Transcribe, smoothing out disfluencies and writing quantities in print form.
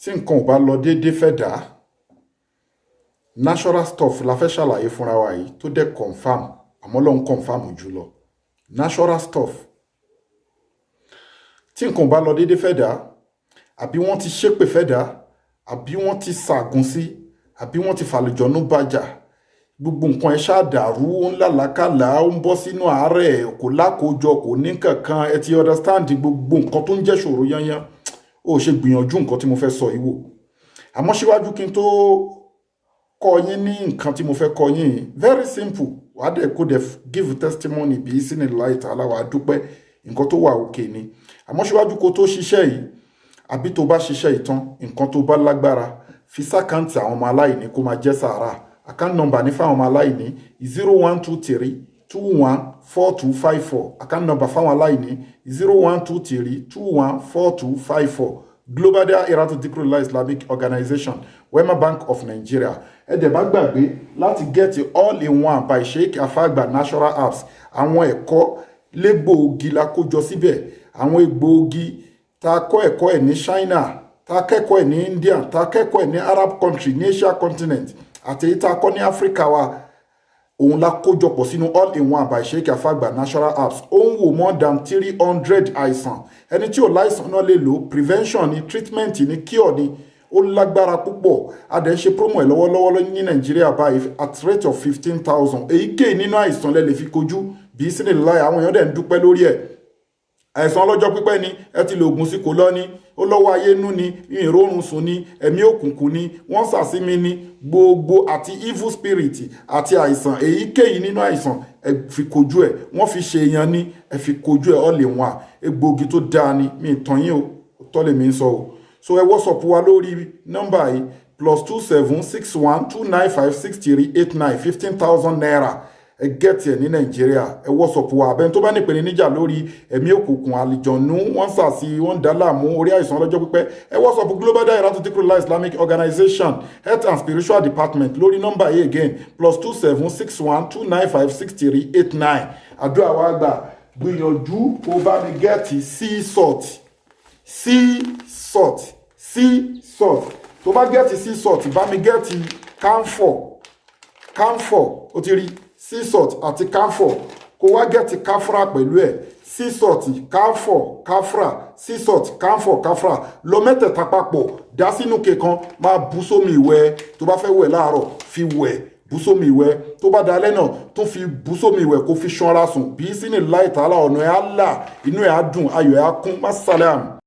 tí nǹkan ò bá lọ déédéé fẹ́ dà natural stuff la fẹ́ ṣàlàyé fúnra wa yìí tó dẹ̀ confam àmọ́ lọ́n confam jùlọ natural stuff tí nǹkan ò bá lọ déédéé fẹ́ dà àbí wọ́n ti ṣépè fẹ́ dà àbí wọ́n ti ṣàgùn sí àbí wọ́n ti fàlùjọ́nú bàjà gbogbo nǹkan ẹ ṣáà dàrú ó ń làlákàlà ó ń bọ́ sínú àárẹ̀ kò lákòójọ kò ní kankan ẹ ti understand gbogbo nǹkan tó ń jẹ́ ṣòro yányán ó ṣe gbìyànjú nǹkan tí mo fẹ́ sọ yìí wò àmọ́ síwájú kí n tó kọ́ yín ní nǹkan tí mo fẹ́ kọ́ yín very simple wàá dẹ̀ kó dẹ̀ give testimony bí sínú láìta aláwọ̀ àdúpẹ́ nǹkan tó wà òkè ni àmọ́ síwájú kó tó ṣiṣẹ́ yìí àbí tó bá ṣiṣẹ́ ìtàn nǹkan tó bá lágbára fi sákàǹtì àwọn ọmọ aláìní kó máa jẹ́ sàárà account number ní fáwọn ọmọ aláìní 0123214254 account number fáwọn aláìní 0123214254 Global Dahiratu Dhikrlahi Islamic Organization Wema Bank of Nigeria ẹ dẹ̀ má gbàgbé láti get all in one by Sheikh Afagba natural apps àwọn ẹ̀kọ́ légbòogi la kójọ síbẹ̀ àwọn egbòogi tá a kọ́ ẹ̀kọ́ ẹ̀ ní China tá a kẹ́kọ̀ọ́ ẹ̀ ní India tá a kẹ́kọ̀ọ́ ẹ̀ ní Arab country ní Asia continent àti èyí tá a kọ́ ní Africa wa òun la kójọpọ̀ sínú all in one by Sheikh Afagba natural apps ó ń wò more than 300 àìsàn ẹni tí ò láìsàn náà lè lò prevention ni treatment ni cure ni ó lágbára púpọ̀ a dẹ̀ ṣe promo ẹ̀ lọ́wọ́lọ́wọ́ ní Nàìjíríà báyìí at rate of 15,000 èyíkéyìí nínú àìsàn lẹ lè fi kojú bí sínú láì àwọn èèyàn dẹ̀ ń dúpẹ́ lórí ẹ̀ àìsàn ọlọ́jọ́ pípẹ́ ni ẹ ti lo oògùn sí kò lọ ní ó lọ́wọ́ ayé nú ni ìrórun sùn ni ẹ̀mí òkùnkùn ni wọ́n sàsímí ni gbogbo àti evil spirit àti àìsàn èyíkéyìí nínú àìsàn ẹ fi kojú ẹ̀ wọ́n fi ṣe èèyàn ní ẹ fi kojú ẹ̀ all in one egbòogi tó dáa ni mi tàn yín o tọ́lẹ̀ mi ń sọ o so ẹ WhatsApp wa lórí nọ́mbà yìí +27612956389 15,000 naira ẹ gẹ́tì ẹ̀ ní Nàìjíríà ẹ WhatsApp wa abẹ́ni tó bá ní ìpele níjà lórí ẹ̀mí òkùnkùn àlìjọ̀nú wọ́n sàsí wọ́n dá láàmú orí àìsàn ọlọ́jọ́ pípẹ́ ẹ WhatsApp Global Dahiratu Dhikrlahi Islamic Organization Health and Spiritual Department lórí nọ́mbà yìí again +27612956389 àdúrà wa gbà gbìyànjú kó bá mi gẹ́tì sea salt tó bá gẹ́tì sea salt bá mi gẹ́tì camphor ó ti rí sea salt àti camphor kó wá gẹ́tì kafra pẹ̀lú ẹ̀ sea salt camphor kafra sea salt camphor kafra lọ mẹ́tẹ̀ẹ̀ta papọ̀ dá sínú kekan máa bú sómi ìwẹ̀ tó bá fẹ́ wẹ̀ láàárọ̀ fi wẹ̀ bú sómi ìwẹ̀ tó bá dalẹ́ náà tó fi bú sómi ìwẹ̀ kó fi ṣanra sùn bí sínú láì tààlà ọ̀nà ẹ̀ á là inú ẹ̀ á dùn ayọ̀ ẹ̀ á kún má sálẹ̀ àmì.